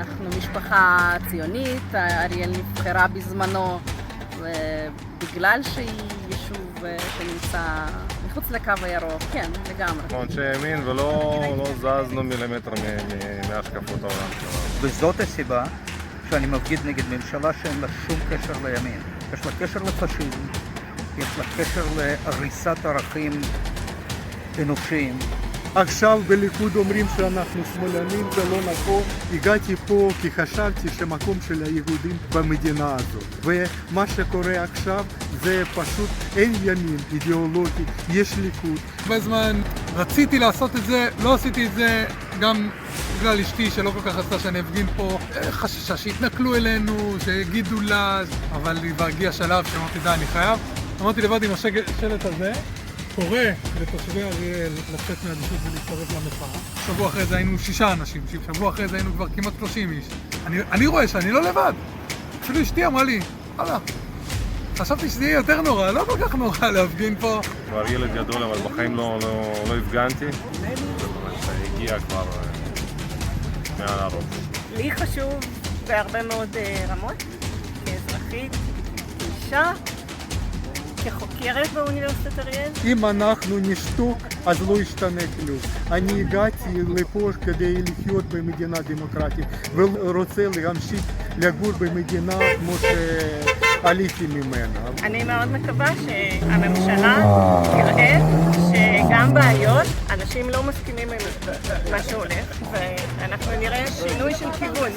אנחנו משפחה ציונית, אריאל נבחרה בזמנו בגלל שהיא יישוב שנמצא מחוץ לקו הירוק, כן, לגמרי. אנחנו אנשי ימין ולא זזנו מילימטר מהשקפות העולם שלנו. וזאת הסיבה שאני מפגיד נגד ממשלה שאין לה שום קשר לימין. יש לה קשר לפשיזם, יש לה קשר להריסת ערכים אנושיים. עכשיו בליכוד אומרים שאנחנו שמאלנים, זה לא נכון. הגעתי פה כי חשבתי שמקום של היהודים במדינה הזאת. ומה שקורה עכשיו זה פשוט אין ימין אידיאולוגי, יש ליכוד. בזמן רציתי לעשות את זה, לא עשיתי את זה גם בגלל אשתי שלא כל כך רצתה שאני אפגין פה. חששה שיתנכלו אלינו, שיגידו לה, אבל הגיע שלב שאמרתי די, אני חייב. אמרתי לבד עם השלט הזה, קורא לתושבי אריאל לצאת מהאדישות ולהצטרף למחאה. שבוע אחרי זה היינו 6 אנשים, שבוע אחרי זה היינו כבר כמעט 30 איש. אני רואה שאני לא לבד. אפילו אשתי אמרה לי, הלאה. חשבתי שזה יהיה יותר נורא, לא כל כך נורא להפגין פה. כבר ילד גדול, אבל בחיים לא הפגנתי. זה באמת הגיע כבר מעל הראש. לי חשוב בהרבה מאוד רמות, כאזרחית, כאישה, כחוקרת באוניברסיטת אריאל. אם אנחנו נשתוק, אז לא ישתנה כלום. אני הגעתי לפה כדי לחיות במדינה דמוקרטית ורוצה להמשיך לגור במדינה כמו שעליתי ממנה. אני מאוד מקווה שהממשלה תראה שגם בעיות, אנשים לא מסכימים עם מה שהולך, ואנחנו נראה שינוי של כיוון.